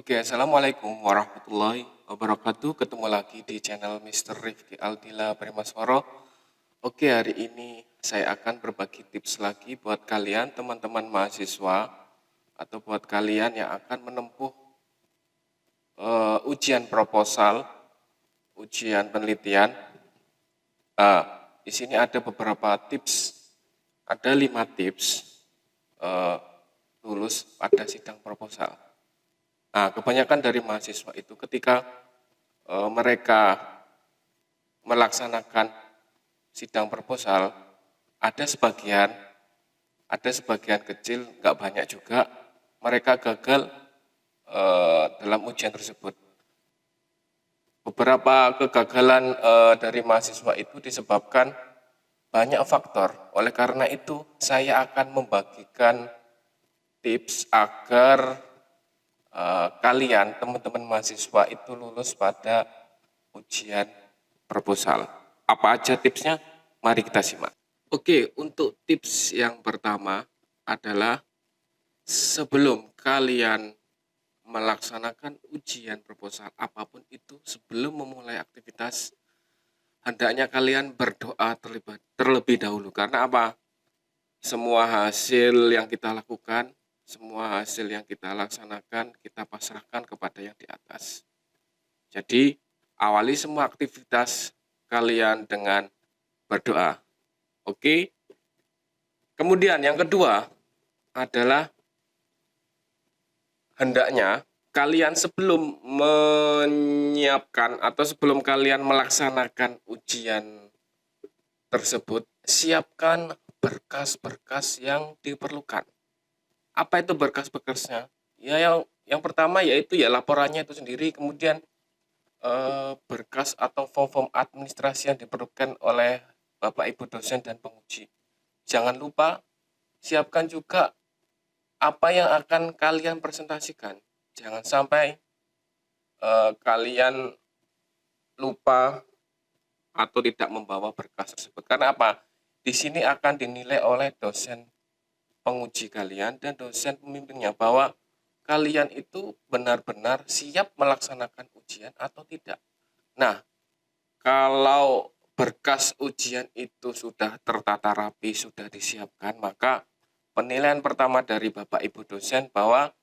Oke, Assalamualaikum warahmatullahi wabarakatuh. Ketemu lagi di channel Mr. Rifki Aldila Primaswaro. Oke, hari ini saya akan berbagi tips lagi buat kalian teman-teman mahasiswa atau buat kalian yang akan menempuh ujian proposal, ujian penelitian. Di sini ada beberapa tips, ada 5 tips lulus pada sidang proposal. Nah, kebanyakan dari mahasiswa itu ketika mereka melaksanakan sidang proposal, ada sebagian kecil, nggak banyak juga, mereka gagal dalam ujian tersebut. Beberapa kegagalan dari mahasiswa itu disebabkan banyak faktor. Oleh karena itu, saya akan membagikan tips agar kalian, teman-teman mahasiswa itu lulus pada ujian proposal. Apa aja tipsnya? Mari kita simak. Oke, untuk tips yang pertama adalah sebelum kalian melaksanakan ujian proposal apapun itu, sebelum memulai aktivitas, hendaknya kalian berdoa terlebih dahulu. Karena apa? Semua hasil yang kita lakukan, semua hasil yang kita laksanakan, kita pasrahkan kepada yang di atas. Jadi, awali semua aktivitas kalian dengan berdoa. Oke? Kemudian yang kedua adalah hendaknya kalian sebelum menyiapkan atau sebelum kalian melaksanakan ujian tersebut, siapkan berkas-berkas yang diperlukan. Apa itu berkas-berkasnya? Ya, yang pertama yaitu ya laporannya itu sendiri, kemudian berkas atau form-form administrasi yang diperlukan oleh Bapak Ibu dosen dan penguji. Jangan lupa siapkan juga apa yang akan kalian presentasikan. Jangan sampai kalian lupa atau tidak membawa berkas tersebut. Karena apa? Di sini akan dinilai oleh dosen penguji kalian dan dosen pembimbingnya bahwa kalian itu benar-benar siap melaksanakan ujian atau tidak. Nah, kalau berkas ujian itu sudah tertata rapi, sudah disiapkan, maka penilaian pertama dari Bapak Ibu dosen bahwa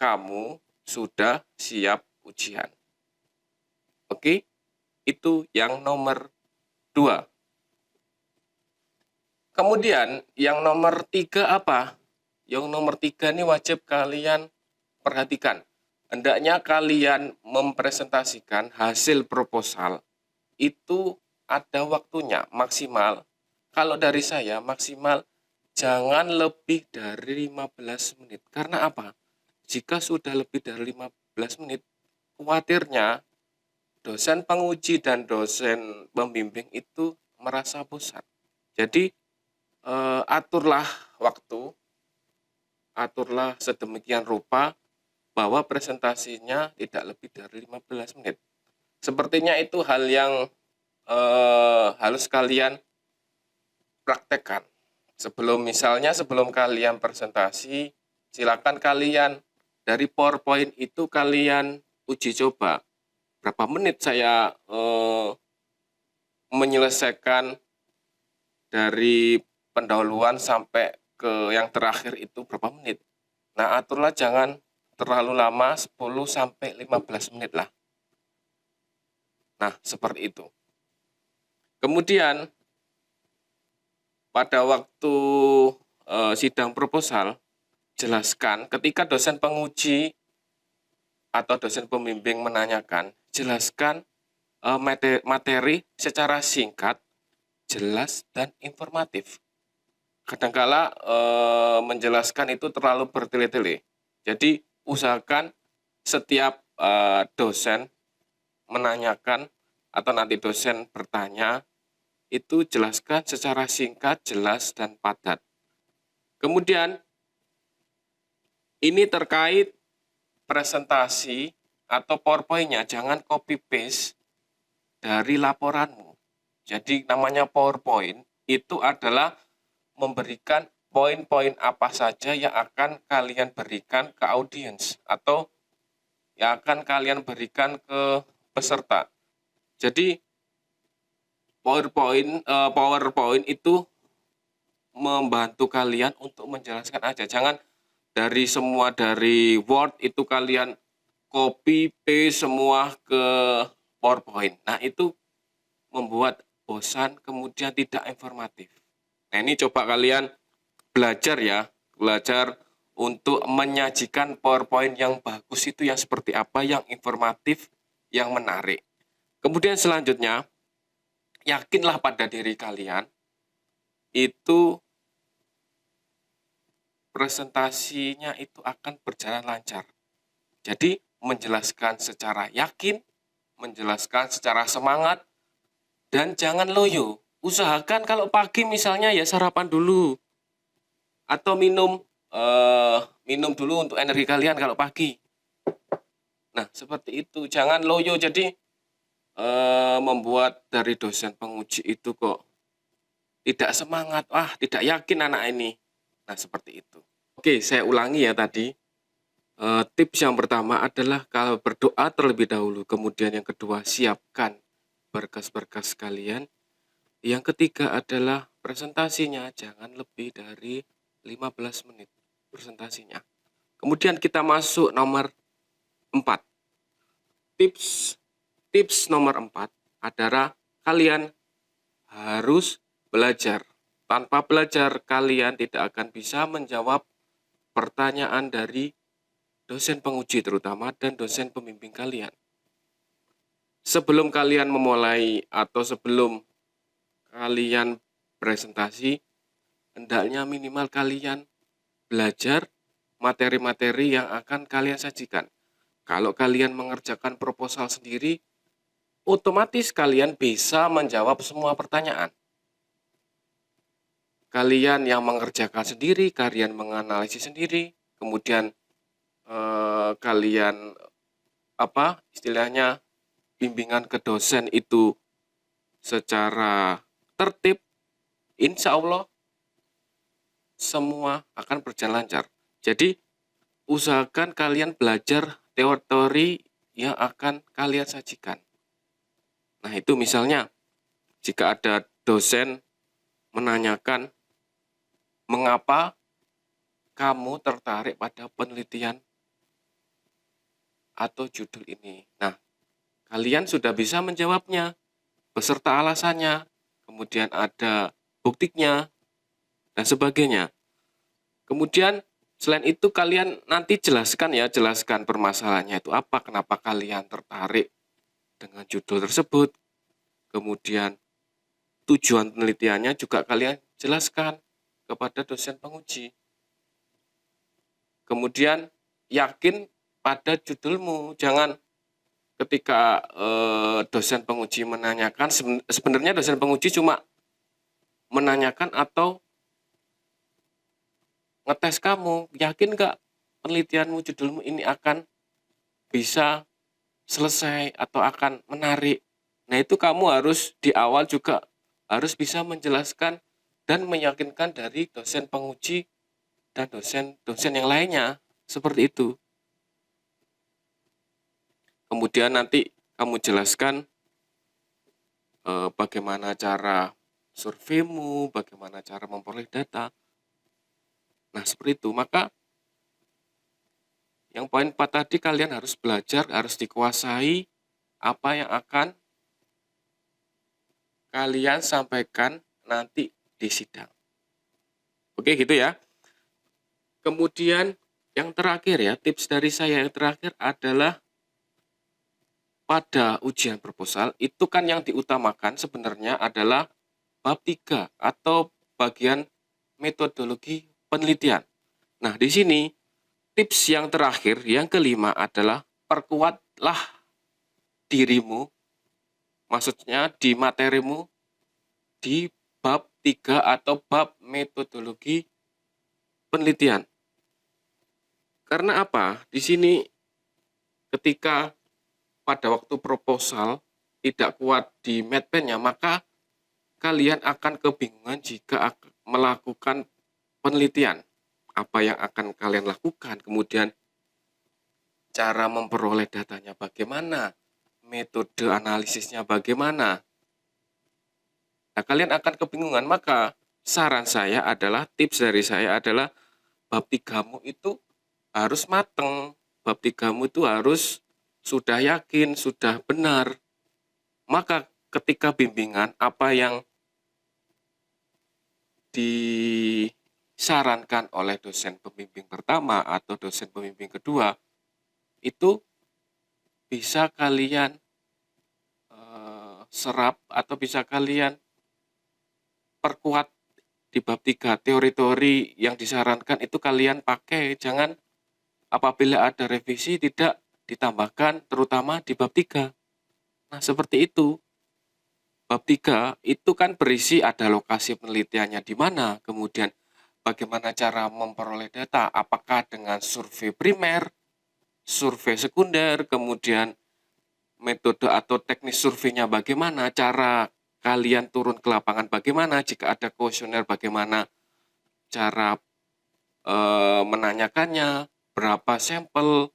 kamu sudah siap ujian. Oke, itu yang nomor 2. Kemudian yang nomor 3 apa? Yang nomor 3 ini wajib kalian perhatikan. Hendaknya kalian mempresentasikan hasil proposal itu ada waktunya maksimal. Kalau dari saya maksimal jangan lebih dari 15 menit. Karena apa? Jika sudah lebih dari 15 menit, khawatirnya dosen penguji dan dosen pembimbing itu merasa bosan. Jadi aturlah waktu, aturlah sedemikian rupa bahwa presentasinya tidak lebih dari 15 menit. Sepertinya itu hal yang harus kalian praktekkan. Sebelum kalian presentasi, silakan kalian dari PowerPoint itu kalian uji coba. Berapa menit saya menyelesaikan dari pendahuluan sampai ke yang terakhir itu berapa menit. Nah, aturlah jangan terlalu lama, 10 sampai 15 menit lah. Nah, seperti itu. Kemudian pada waktu sidang proposal, jelaskan ketika dosen penguji atau dosen pembimbing menanyakan, jelaskan materi secara singkat, jelas, dan informatif. Kadangkala menjelaskan itu terlalu bertele-tele. Jadi usahakan setiap dosen menanyakan atau nanti dosen bertanya, itu jelaskan secara singkat, jelas, dan padat. Kemudian ini terkait presentasi atau PowerPoint-nya, jangan copy-paste dari laporanmu. Jadi namanya PowerPoint itu adalah memberikan poin-poin apa saja yang akan kalian berikan ke audiens atau yang akan kalian berikan ke peserta. Jadi PowerPoint itu membantu kalian untuk menjelaskan aja. Jangan dari Word itu kalian copy paste semua ke PowerPoint. Nah, itu membuat bosan kemudian tidak informatif. Nah, ini coba kalian belajar ya, belajar untuk menyajikan PowerPoint yang bagus itu yang seperti apa, yang informatif, yang menarik. Kemudian selanjutnya, yakinlah pada diri kalian, itu presentasinya itu akan berjalan lancar. Jadi, menjelaskan secara yakin, menjelaskan secara semangat, dan jangan loyo. Usahakan kalau pagi misalnya ya sarapan dulu, atau minum dulu untuk energi kalian kalau pagi. Nah, seperti itu. Jangan loyo. Jadi membuat dari dosen penguji itu kok tidak semangat. Wah, tidak yakin anak ini. Nah, seperti itu. Oke, saya ulangi ya tadi. Tips yang pertama adalah kalau berdoa terlebih dahulu. Kemudian yang kedua, siapkan berkas-berkas kalian. Yang ketiga adalah presentasinya jangan lebih dari 15 menit presentasinya. Kemudian kita masuk nomor 4. Tips nomor 4 adalah kalian harus belajar. Tanpa belajar, kalian tidak akan bisa menjawab pertanyaan dari dosen penguji terutama dan dosen pembimbing kalian. Sebelum kalian memulai atau sebelum kalian presentasi, hendaknya minimal kalian belajar materi-materi yang akan kalian sajikan. Kalau kalian mengerjakan proposal sendiri, otomatis kalian bisa menjawab semua pertanyaan. Kalian yang mengerjakan sendiri, kalian menganalisis sendiri, kemudian kalian istilahnya bimbingan ke dosen itu secara tertib, insya Allah semua akan berjalan lancar. Jadi usahakan kalian belajar teori-teori yang akan kalian sajikan. Nah, itu misalnya jika ada dosen menanyakan mengapa kamu tertarik pada penelitian atau judul ini. Nah, kalian sudah bisa menjawabnya beserta alasannya, kemudian ada buktinya, dan sebagainya. Kemudian selain itu kalian nanti jelaskan permasalahannya itu apa, kenapa kalian tertarik dengan judul tersebut, kemudian tujuan penelitiannya juga kalian jelaskan kepada dosen penguji. Kemudian yakin pada judulmu, jangan ketika dosen penguji menanyakan, sebenarnya dosen penguji cuma menanyakan atau ngetes kamu, yakin nggak penelitianmu, judulmu ini akan bisa selesai atau akan menarik. Nah, itu kamu harus di awal juga harus bisa menjelaskan dan meyakinkan dari dosen penguji dan dosen yang lainnya, seperti itu. Kemudian nanti kamu jelaskan bagaimana cara surveimu, bagaimana cara memperoleh data. Nah, seperti itu. Maka yang poin 4 tadi kalian harus belajar, harus dikuasai apa yang akan kalian sampaikan nanti di sidang. Oke, gitu ya. Kemudian yang terakhir ya, tips dari saya yang terakhir adalah pada ujian proposal itu kan yang diutamakan sebenarnya adalah bab 3 atau bagian metodologi penelitian. Nah, di sini tips yang terakhir, yang kelima adalah perkuatlah dirimu, maksudnya di materimu di bab 3 atau bab metodologi penelitian. Karena apa? Di sini ketika pada waktu proposal tidak kuat di Medpen-nya, maka kalian akan kebingungan jika melakukan penelitian, apa yang akan kalian lakukan, kemudian cara memperoleh datanya bagaimana, metode analisisnya bagaimana. Nah, kalian akan kebingungan, maka saran saya adalah, tips dari saya adalah, bab 3-mu itu harus mateng, bab 3-mu itu harus sudah yakin, sudah benar. Maka ketika bimbingan, apa yang disarankan oleh dosen pembimbing pertama atau dosen pembimbing kedua, itu bisa kalian serap atau bisa kalian perkuat di bab 3. Teori-teori yang disarankan itu kalian pakai, jangan apabila ada revisi tidak ditambahkan, terutama di bab 3. Nah, seperti itu. Bab 3 itu kan berisi ada lokasi penelitiannya di mana, kemudian bagaimana cara memperoleh data, apakah dengan survei primer, survei sekunder, kemudian metode atau teknis surveinya bagaimana, cara kalian turun ke lapangan bagaimana, jika ada kuesioner bagaimana cara menanyakannya, berapa sampel,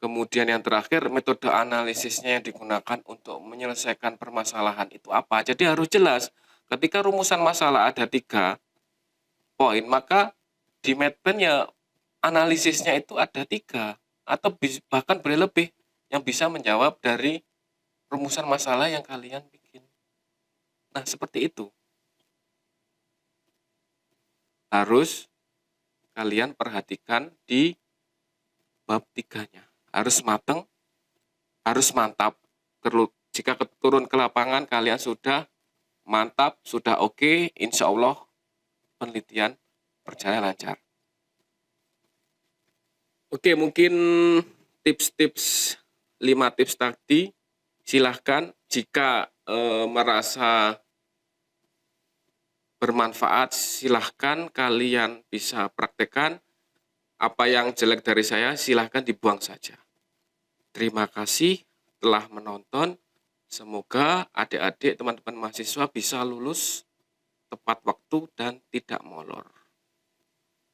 kemudian yang terakhir metode analisisnya yang digunakan untuk menyelesaikan permasalahan itu apa. Jadi harus jelas, ketika rumusan masalah ada 3 poin, maka di Medpen ya analisisnya itu ada 3 atau bahkan boleh lebih yang bisa menjawab dari rumusan masalah yang kalian bikin. Nah, seperti itu. Harus kalian perhatikan di bab 3-nya. Harus matang, harus mantap. Jika turun ke lapangan kalian sudah mantap, sudah oke, insya Allah penelitian berjalan lancar. Oke, mungkin tips-tips 5 tips tadi, silahkan jika merasa bermanfaat, silahkan kalian bisa praktekkan. Apa yang jelek dari saya silahkan dibuang saja. Terima kasih telah menonton. Semoga adik-adik, teman-teman mahasiswa bisa lulus tepat waktu dan tidak molor.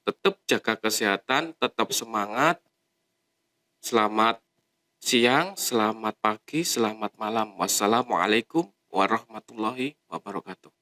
Tetap jaga kesehatan, tetap semangat. Selamat siang, selamat pagi, selamat malam. Wassalamualaikum warahmatullahi wabarakatuh.